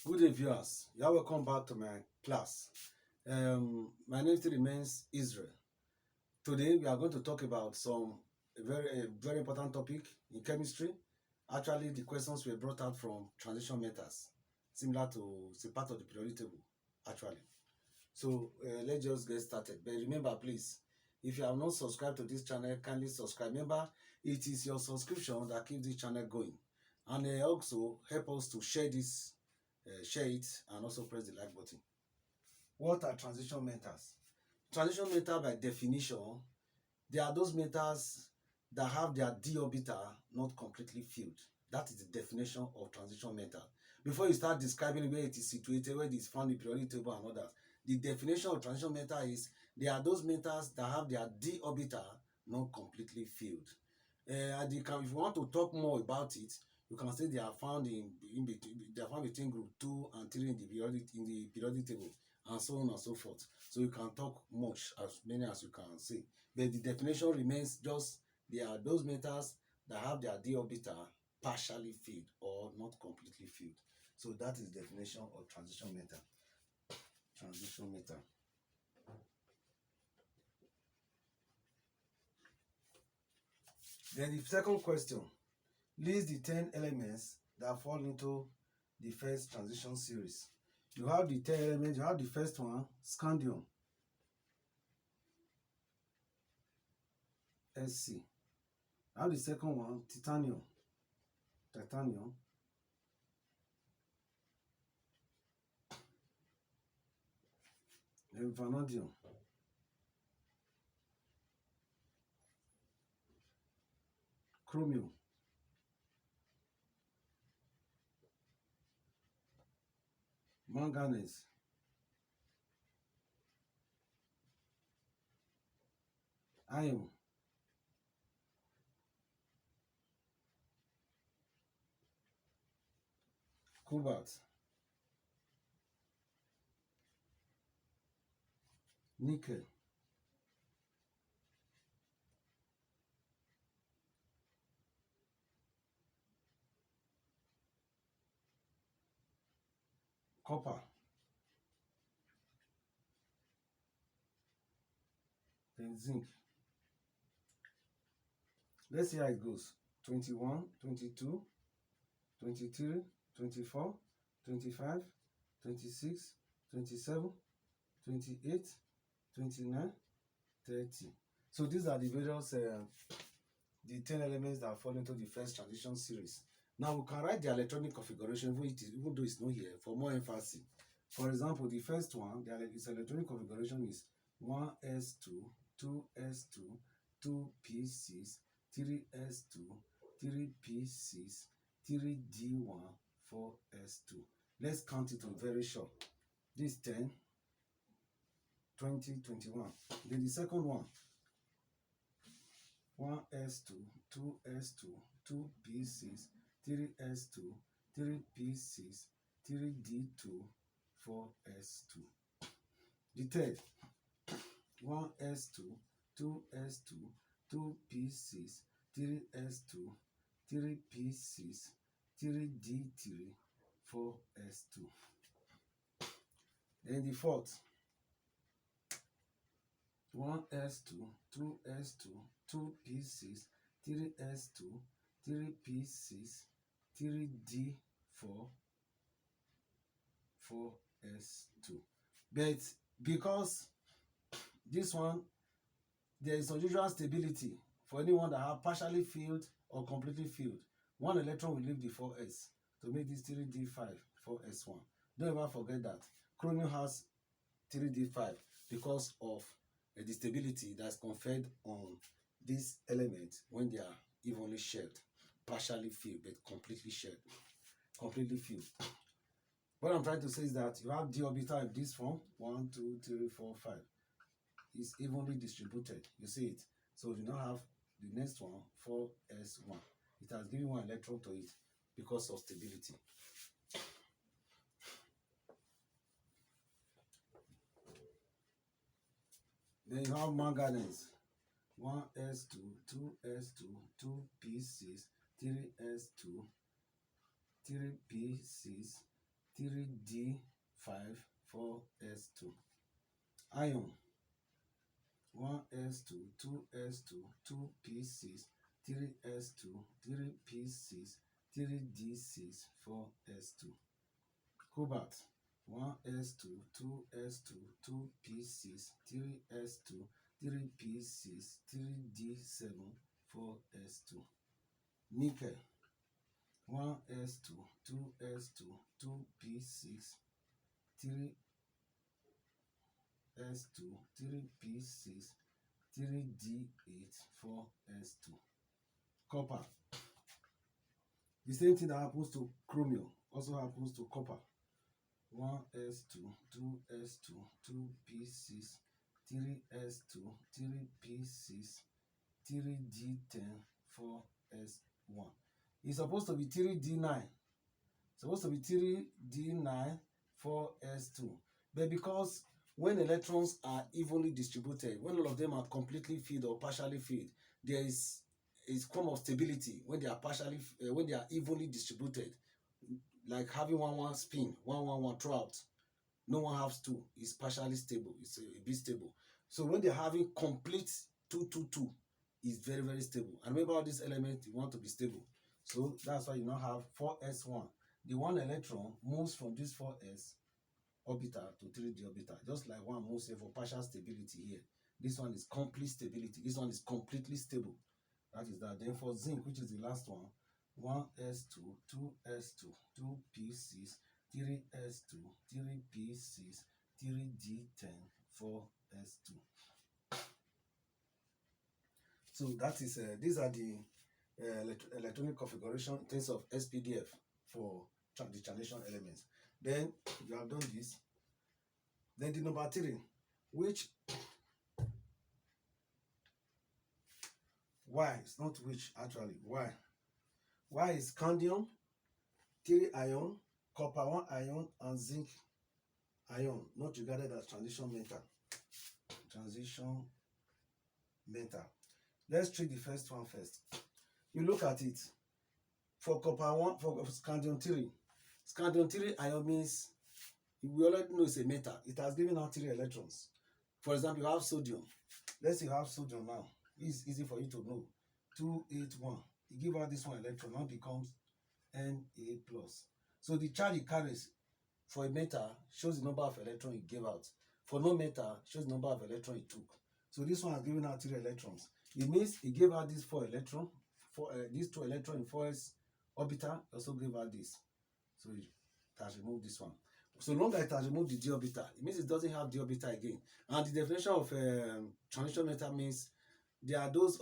Good day, viewers. You are welcome back to my class. My name still remains Israel. Today, we are going to talk about a very important topic in chemistry. Actually, the questions were brought out from transition metals, similar to it's a part of the periodic table. Actually, so let's just get started. But remember, please, if you have not subscribed to this channel, kindly subscribe. Remember, it is your subscription that keeps this channel going, and also help us to share it, and also press the like button. What are transition metals? Transition metal, by definition, they are those metals that have their d orbital not completely filled. That is the definition of transition metal. Before you start describing where it is situated, where it is found in the periodic table and others, the definition of transition metal is they are those metals that have their d orbital not completely filled. If you want to talk more about it, you can say they are found in between. They are found between group 2 and 3 in the periodic table, and so on and so forth. So you can talk much, as many as you can say, but the definition remains just they are those metals that have their d orbital partially filled or not completely filled. So that is the definition of transition metal. Transition metal. Then the second question: list the 10 elements that fall into the first transition series. You have the 10 elements. You have the first one, scandium, Sc. You have the second one, titanium, then vanadium, chromium, manganese, iron, cobalt, nickel, copper, then zinc. Let's see how it goes. 21, 22, 23, 24, 25, 26, 27, 28, 29, 30. So these are the various the 10 elements that fall into the first transition series. Now we can write the electronic configuration, even though it's not here, for more emphasis. For example, the first one, its electronic configuration is 1s2, 2s2, 2p6, 3s2, 3p6, 3d1, 4s2. Let's count it very short. This 10, 20, 21. Then the second one, 1s2, 2s2, 2p6, 3s2, 3p6, 3d2, 4s2. The third, 1s2, 2s2, 2p6, 3s2, 3p6, 3d3, 4s2. Then the fourth, 1s2, 2s2, 2p6, 3s2, 3p6, 3d4, 4s2. But because this one, there is unusual stability for anyone that have partially filled or completely filled. One electron will leave the 4s to make this 3d5, 4s1. Don't ever forget that. Chromium has 3d5 because of the stability that's conferred on these elements when they are evenly shared, partially filled, but completely shared, completely filled. What I'm trying to say is that you have d orbital in this form, 1, 2, 3, 4, 5. It's evenly distributed. You see it. So you now have the next one, 4s1. It has given one electron to it because of stability. Then you have manganese, 1s2, 2s2, 2p6, 3s2, 3p6, 3d5, 4s2. Iron, 1s2, 2s2, 2p6, 3s2, 3p6, 3d6, 4s2. Cobalt, 1s2, 2s2, 2p6, 3s2, 3p6, 3d7, 4s2. Nickel, 1s2, 2s2, 2p6, 3s2, 3p6, 3d8, 4s2. Copper, the same thing that happens to chromium also happens to copper. 1s2, 2s2, 2p6, 3s2, 3p6, 3d10, 4s1. It's supposed to be 3d9. Supposed to be 3d9, 4s2. But because when electrons are evenly distributed, when all of them are completely filled or partially filled, there is a form of stability when they are when they are evenly distributed, like having one spin, one throughout. No one has two. It's partially stable. It's a bit stable. So when they're having complete 2, it's very stable. And remember, all these elements you want to be stable. So that's why you now have 4s1. The one electron moves from this 4s orbital to 3d orbital, just like one moves here for partial stability here. This one is complete stability. This one is completely stable. That is that. Then for zinc, which is the last one, 1s2, 2s2, 2p6, 3s2, 3p6, 3d10, 4s2. So that is these are the electronic configuration in terms of SPDF for the transition elements. Then you have done this. Then the number 3, which Y is not which actually Y. Y is scandium, 3 ion, copper 1 ion, and zinc ion, not regarded as transition metal. Transition metal. Let's treat the first one first. You look at it. For copper 1, for scandium 3, scandium 3 ion means we already know it's a metal. It has given out 3 electrons. For example, you have sodium. Let's say you have sodium now. It's easy for you to know. 281. You give out this one electron, now becomes Na+. So the charge it carries for a metal shows the number of electrons it gave out. For no metal, shows the number of electrons it took. So this one has given out 3 electrons. It means it gave out these 4 electrons. These 2 electrons in 4s orbital also gave out this. So it has removed this one. So long as it has removed the d orbital, it means it doesn't have d orbital again. And the definition of transition metal means there are those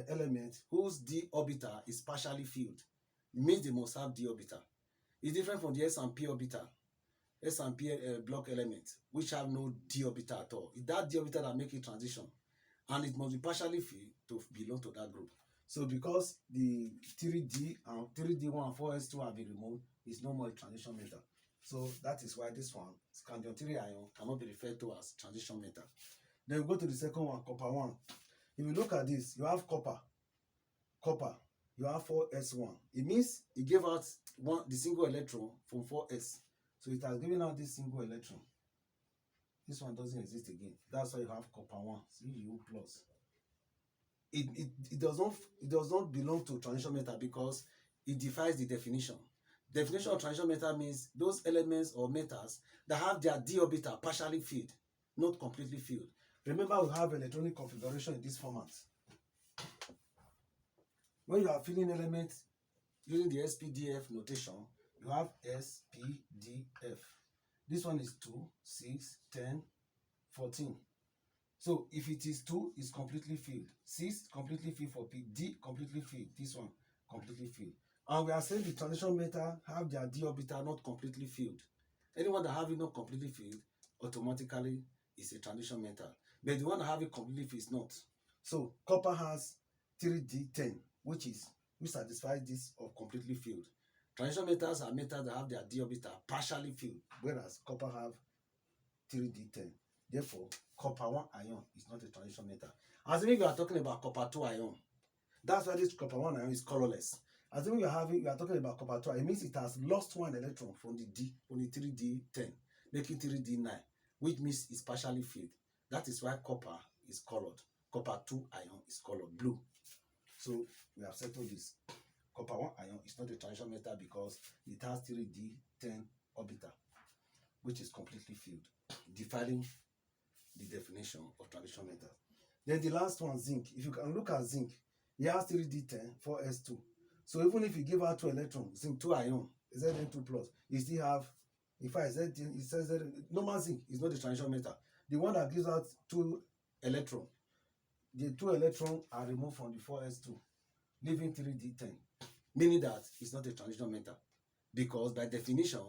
elements whose d orbital is partially filled. It means they must have d orbital. It's different from the S and P orbital. S and P block elements, which have no d orbital at all. It's that d orbital that makes it transition, and it must be partially filled to belong to that group. So because the 3d and 3d1 and 4s2 have been removed, it's no more a transition metal. So that is why this one, scandium 3 ion, cannot be referred to as transition metal. Then we go to the second one, copper 1. If you look at this, you have copper, you have 4s1. It means it gave out the single electron from 4s. So it has given out this single electron. This one doesn't exist again. That's why you have copper 1, Cu+. It does not belong to transition metal because it defies the definition. Definition of transition metal means those elements or metals that have their d orbital partially filled, not completely filled. Remember, we have electronic configuration in this format. When you are filling elements using the SPDF notation, you have SPDF. This one is 2, 6, 10, 14. So if it is 2, it's completely filled. 6 completely filled for P. D completely filled. This one completely filled. And we are saying the transition metal have their d orbital not completely filled. Anyone that have it not completely filled automatically is a transition metal. But the one that have it completely filled is not. So copper has 3d10, which satisfies this of completely filled. Transition metals are metals that have their d orbital partially filled, whereas copper have 3d10. Therefore, copper 1 ion is not a transition metal. As if we are talking about copper 2 ion. That's why this copper 1 ion is colorless. Assuming you are talking about copper 2, it means it has lost one electron from the 3D10, making 3D9, which means it's partially filled. That is why copper is colored. Copper 2 ion is colored blue. So we have settled this. Copper 1 ion is not a transition metal because it has 3D10 orbital, which is completely filled, defining the definition of transition metal. Then the last one, zinc. If you can look at zinc, it has 3D10, 4s2. So even if you give out 2 electrons, zinc 2 ion, Zn2 plus, you still have, in fact, it says that normal zinc is not a transition metal. The one that gives out 2 electrons, the 2 electrons are removed from the 4s2, leaving 3D10, meaning that it's not a transition metal. Because by definition,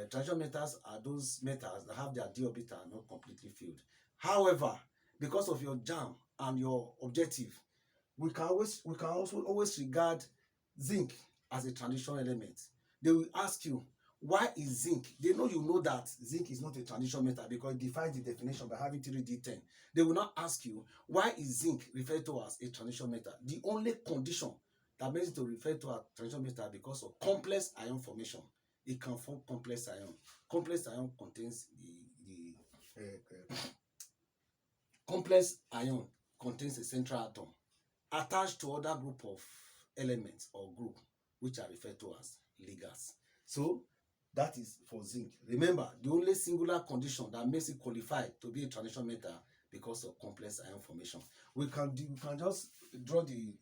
transition metals are those metals that have their d orbital not completely filled. However, because of your Jamb and your objective, we can also always regard zinc as a transition element. They will ask you, why is zinc? They know you know that zinc is not a transition metal because it defies the definition by having 3D10. They will not ask you, why is zinc referred to as a transition metal? The only condition that makes it to refer to as transition metal because of complex ion formation. It can form complex ion. Complex ion contains complex ion contains a central atom attached to other group of elements or group which are referred to as ligands. So that is for zinc. Remember, the only singular condition that makes it qualify to be a transition metal because of complex ion formation. We can just draw the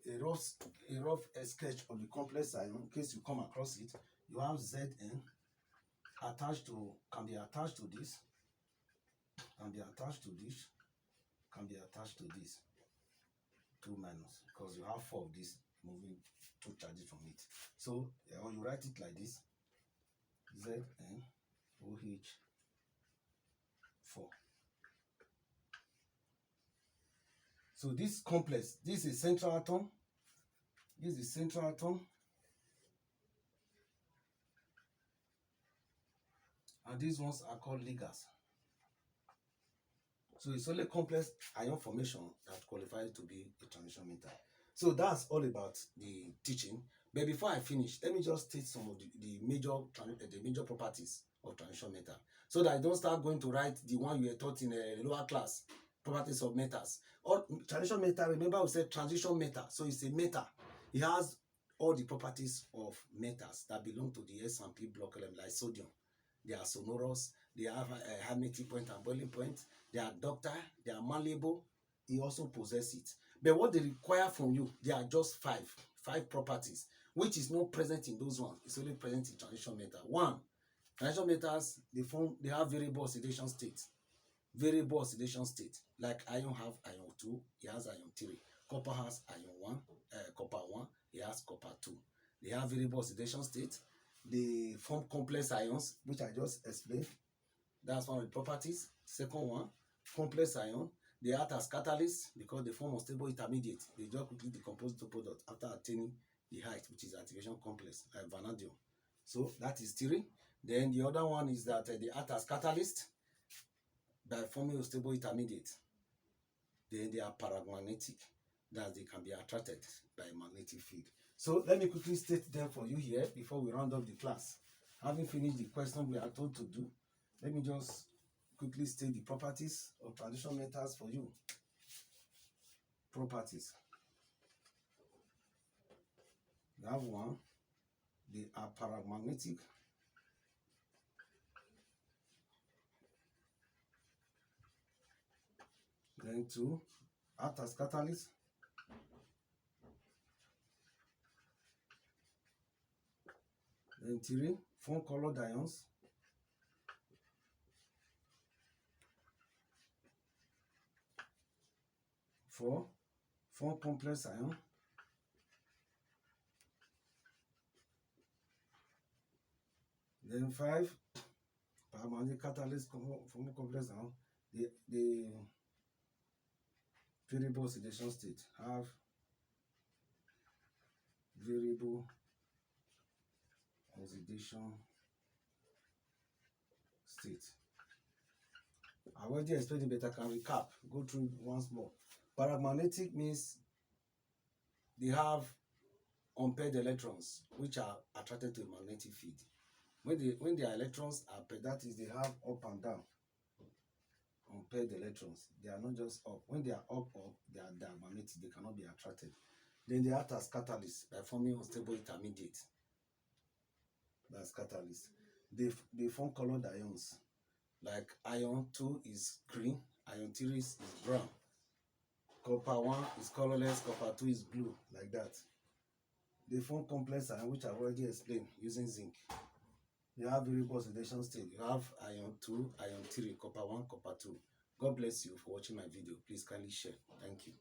a rough sketch of the complex ion in case you come across it. You have Zn attached to, can be attached to this, can be attached to this, can be attached to this. 2 minus, because you have 4 of this moving 2 charges from it. So when you write it like this, Zn OH 4. So this complex, this is central atom, this is central atom, and these ones are called ligands. So it's only complex ion formation that qualifies to be a transition metal. So that's all about the teaching. But before I finish, let me just state some of the major properties of transition metal, so that I don't start going to write the one you were taught in a lower class, properties of metals. Or transition metal, remember we said transition metal, so it's a metal. It has all the properties of metals that belong to the S&P block element, like sodium. They are sonorous, they have a high melting point and boiling point, they are ductile, they are malleable. He also possesses it. But what they require from you, they are just five properties, which is not present in those ones. It's only present in transition metal. 1, transition metals, they have variable oxidation state. Variable oxidation state. Like iron have iron 2, it has iron 3. Copper has iron 1, copper 1, it has copper 2. They have variable oxidation state. They form complex ions, which I just explained. That's one of the properties. Second one, complex ion. They act as catalysts because they form unstable intermediate. They just quickly decompose to product after attaining the height, which is activation complex, like vanadium. So that is 3. Then the other one is that they act as catalyst by forming unstable intermediate. Then they are paramagnetic, that they can be attracted by a magnetic field. So let me quickly state them for you here before we round up the class. Having finished the question we are told to do, let me just quickly state the properties of transition metals for you. Properties. You have 1, they are paramagnetic. Then 2, act as catalyst. Then 3, form colored ions. Four, form complex ion. Then 5, paramagnetic catalyst form complex ion. The variable oxidation state have variable oxidation state. I already explained it, but I can recap, go through it once more. Paramagnetic means they have unpaired electrons which are attracted to a magnetic field. When their electrons are paired, that is, they have up and down unpaired electrons. They are not just up. When they are up, they are magnetic. They cannot be attracted. Then they act as catalysts by forming unstable intermediate. That's catalyst. They form colored ions. Like ion 2 is green, ion 3 is brown. Copper 1 is colorless, copper 2 is blue, like that. They form complex ions, which I've already explained using zinc. You have variable oxidation state. You have ion 2, ion 3, copper 1, copper 2. God bless you for watching my video. Please kindly share. Thank you.